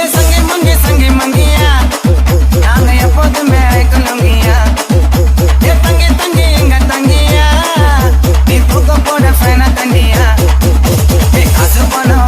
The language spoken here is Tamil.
சங்கி மங்கியா நாங்க எப்போதுமே அழைக்கணுங்கியா தங்கி தங்கி எங்க தங்கியா நீ தூக்க போட ஃபேனா தண்டியா காசு பணம்